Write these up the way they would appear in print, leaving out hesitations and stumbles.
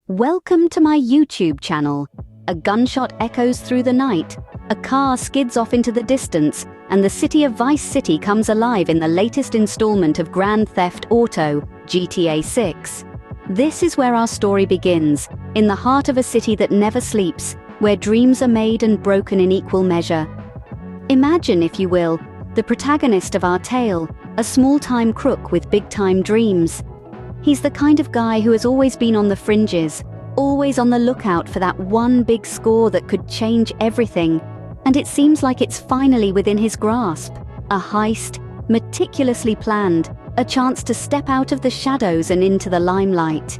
Welcome to my YouTube channel. A gunshot echoes through the night, a car skids off into the distance, and the city of Vice City comes alive in the latest installment of Grand Theft Auto, GTA 6. This is where our story begins, in the heart of a city that never sleeps, where dreams are made and broken in equal measure. Imagine, if you will, the protagonist of our tale, a small-time crook with big-time dreams. He's the kind of guy who has always been on the fringes, always on the lookout for that one big score that could change everything, and it seems like it's finally within his grasp. A heist, meticulously planned, a chance to step out of the shadows and into the limelight.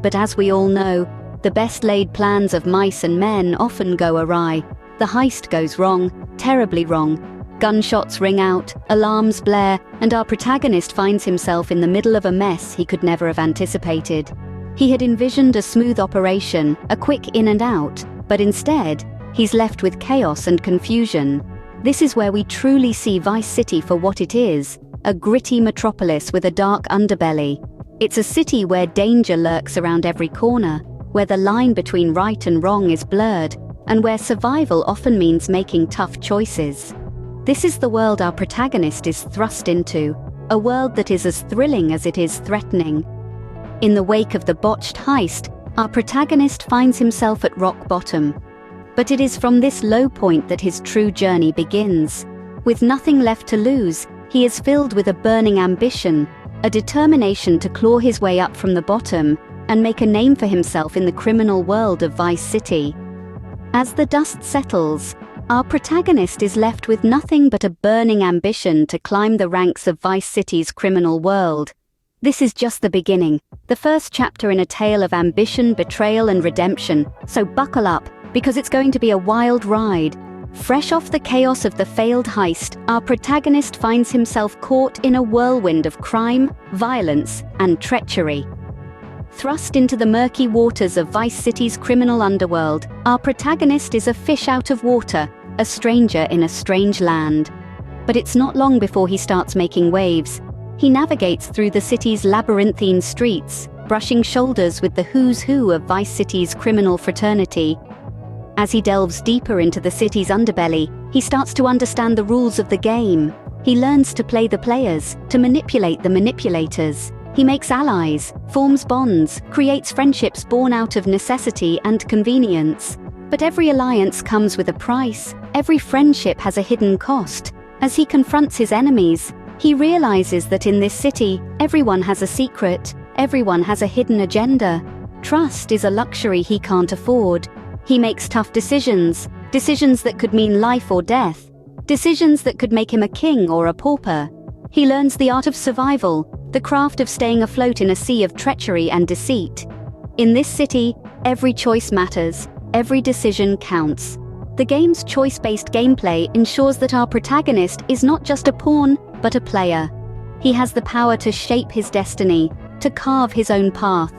But as we all know, the best-laid plans of mice and men often go awry. The heist goes wrong, terribly wrong. Gunshots ring out, alarms blare, and our protagonist finds himself in the middle of a mess he could never have anticipated. He had envisioned a smooth operation, a quick in and out, but instead, he's left with chaos and confusion. This is where we truly see Vice City for what it is, a gritty metropolis with a dark underbelly. It's a city where danger lurks around every corner, where the line between right and wrong is blurred, and where survival often means making tough choices. This is the world our protagonist is thrust into, a world that is as thrilling as it is threatening. In the wake of the botched heist, our protagonist finds himself at rock bottom. But it is from this low point that his true journey begins. With nothing left to lose, he is filled with a burning ambition, a determination to claw his way up from the bottom and make a name for himself in the criminal world of Vice City. As the dust settles, our protagonist is left with nothing but a burning ambition to climb the ranks of Vice City's criminal world. This is just the beginning, the first chapter in a tale of ambition, betrayal, and redemption, so buckle up, because it's going to be a wild ride. Fresh off the chaos of the failed heist, our protagonist finds himself caught in a whirlwind of crime, violence, and treachery. Thrust into the murky waters of Vice City's criminal underworld, our protagonist is a fish out of water, a stranger in a strange land. But it's not long before he starts making waves. He navigates through the city's labyrinthine streets, brushing shoulders with the who's who of Vice City's criminal fraternity. As he delves deeper into the city's underbelly, he starts to understand the rules of the game. He learns to play the players, to manipulate the manipulators. He makes allies, forms bonds, creates friendships born out of necessity and convenience. But every alliance comes with a price. Every friendship has a hidden cost. As he confronts his enemies, he realizes that in this city, everyone has a secret, everyone has a hidden agenda. Trust is a luxury he can't afford. He makes tough decisions, decisions that could mean life or death, decisions that could make him a king or a pauper. He learns the art of survival, the craft of staying afloat in a sea of treachery and deceit. In this city, every choice matters, every decision counts. The game's choice-based gameplay ensures that our protagonist is not just a pawn, but a player. He has the power to shape his destiny, to carve his own path.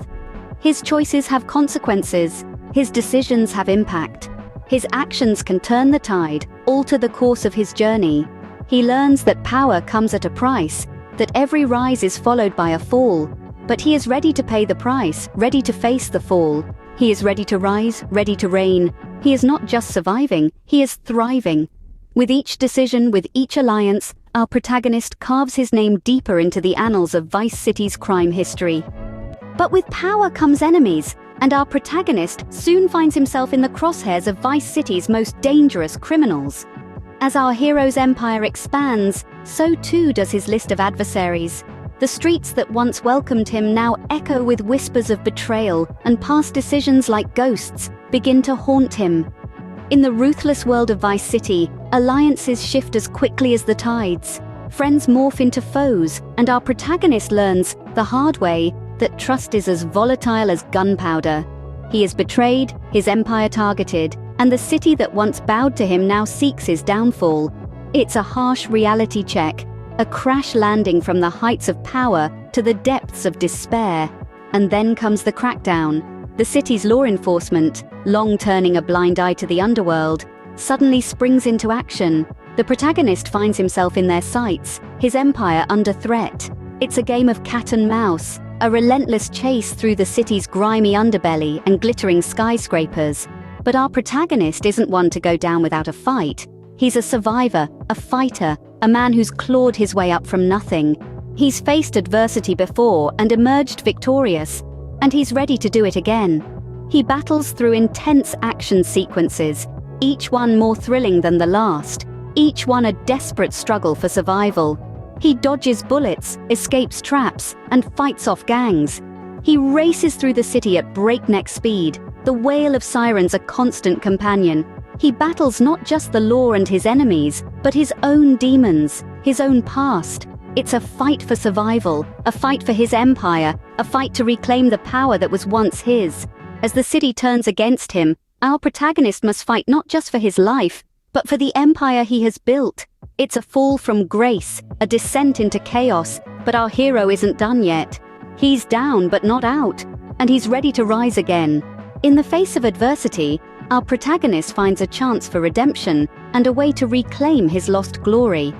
His choices have consequences, his decisions have impact. His actions can turn the tide, alter the course of his journey. He learns that power comes at a price, that every rise is followed by a fall, but he is ready to pay the price, ready to face the fall. He is ready to rise, ready to reign. He is not just surviving, he is thriving. With each decision, with each alliance, our protagonist carves his name deeper into the annals of Vice City's crime history. But with power comes enemies, and our protagonist soon finds himself in the crosshairs of Vice City's most dangerous criminals. As our hero's empire expands, so too does his list of adversaries. The streets that once welcomed him now echo with whispers of betrayal, and past decisions like ghosts begin to haunt him. In the ruthless world of Vice City, alliances shift as quickly as the tides. Friends morph into foes, and our protagonist learns, the hard way, that trust is as volatile as gunpowder. He is betrayed, his empire targeted, and the city that once bowed to him now seeks his downfall. It's a harsh reality check, a crash landing from the heights of power to the depths of despair. And then comes the crackdown. The city's law enforcement, long turning a blind eye to the underworld, suddenly springs into action. The protagonist finds himself in their sights, his empire under threat. It's a game of cat and mouse, a relentless chase through the city's grimy underbelly and glittering skyscrapers. But our protagonist isn't one to go down without a fight. He's a survivor, a fighter, a man who's clawed his way up from nothing. He's faced adversity before and emerged victorious, and he's ready to do it again. He battles through intense action sequences, each one more thrilling than the last, each one a desperate struggle for survival. He dodges bullets, escapes traps, and fights off gangs. He races through the city at breakneck speed, the wail of sirens a constant companion. He battles not just the law and his enemies, but his own demons, his own past. It's a fight for survival, a fight for his empire, a fight to reclaim the power that was once his. As the city turns against him, our protagonist must fight not just for his life, but for the empire he has built. It's a fall from grace, a descent into chaos, but our hero isn't done yet. He's down but not out, and he's ready to rise again. In the face of adversity, our protagonist finds a chance for redemption and a way to reclaim his lost glory.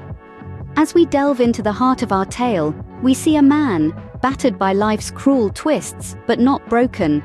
As we delve into the heart of our tale, we see a man, battered by life's cruel twists, but not broken.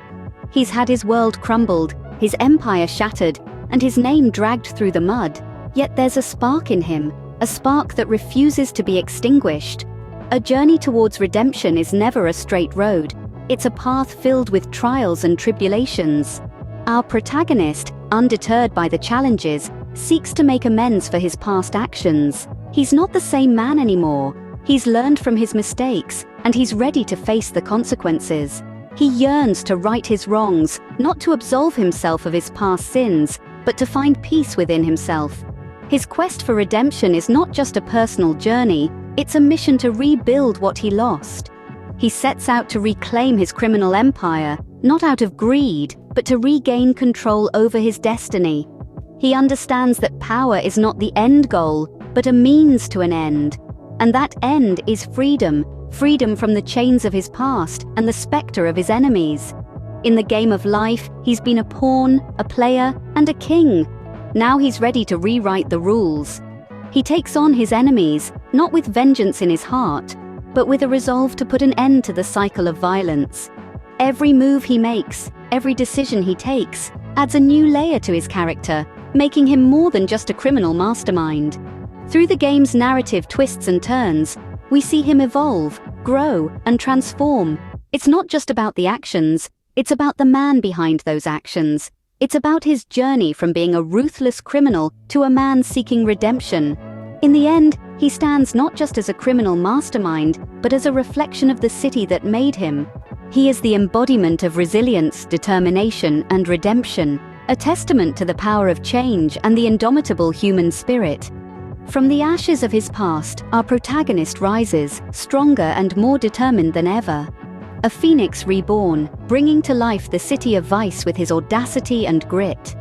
He's had his world crumbled, his empire shattered, and his name dragged through the mud. Yet there's a spark in him, a spark that refuses to be extinguished. A journey towards redemption is never a straight road. It's a path filled with trials and tribulations. Our protagonist, undeterred by the challenges, seeks to make amends for his past actions. He's not the same man anymore. He's learned from his mistakes, and he's ready to face the consequences. He yearns to right his wrongs, not to absolve himself of his past sins, but to find peace within himself. His quest for redemption is not just a personal journey, it's a mission to rebuild what he lost. He sets out to reclaim his criminal empire, not out of greed, but to regain control over his destiny. He understands that power is not the end goal, but a means to an end. And that end is freedom, freedom from the chains of his past and the specter of his enemies. In the game of life, he's been a pawn, a player, and a king. Now he's ready to rewrite the rules. He takes on his enemies, not with vengeance in his heart, but with a resolve to put an end to the cycle of violence. Every move he makes, every decision he takes, adds a new layer to his character, making him more than just a criminal mastermind. Through the game's narrative twists and turns, we see him evolve, grow, and transform. It's not just about the actions, it's about the man behind those actions. It's about his journey from being a ruthless criminal to a man seeking redemption. In the end, he stands not just as a criminal mastermind, but as a reflection of the city that made him. He is the embodiment of resilience, determination, and redemption, a testament to the power of change and the indomitable human spirit. From the ashes of his past, our protagonist rises, stronger and more determined than ever. A phoenix reborn, bringing to life the city of vice with his audacity and grit.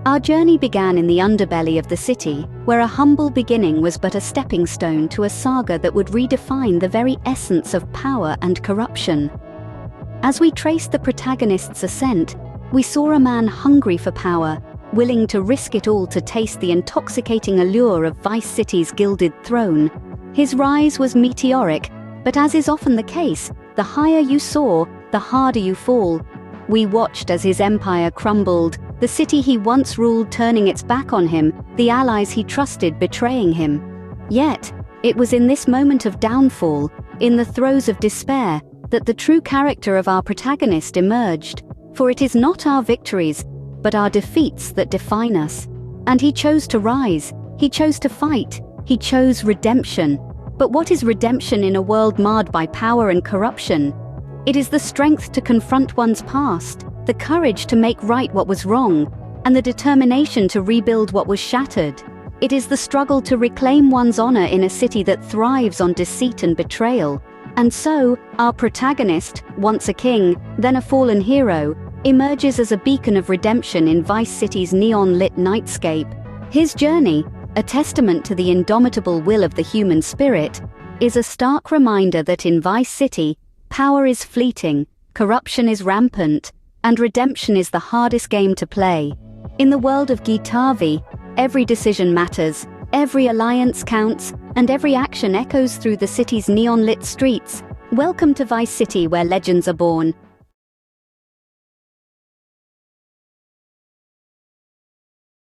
Our journey began in the underbelly of the city, where a humble beginning was but a stepping stone to a saga that would redefine the very essence of power and corruption. As we traced the protagonist's ascent, we saw a man hungry for power, willing to risk it all to taste the intoxicating allure of Vice City's gilded throne. His rise was meteoric, but as is often the case, the higher you soar, the harder you fall. We watched as his empire crumbled, the city he once ruled turning its back on him, the allies he trusted betraying him. Yet, it was in this moment of downfall, in the throes of despair, that the true character of our protagonist emerged. For it is not our victories, but our defeats that define us. And he chose to rise, he chose to fight, he chose redemption. But what is redemption in a world marred by power and corruption? It is the strength to confront one's past, the courage to make right what was wrong, and the determination to rebuild what was shattered. It is the struggle to reclaim one's honor in a city that thrives on deceit and betrayal. And so, our protagonist, once a king, then a fallen hero, emerges as a beacon of redemption in Vice City's neon-lit nightscape. His journey, a testament to the indomitable will of the human spirit, is a stark reminder that in Vice City, power is fleeting, corruption is rampant, and redemption is the hardest game to play. In the world of GTAVI, every decision matters, every alliance counts, and every action echoes through the city's neon-lit streets. Welcome to Vice City, where legends are born.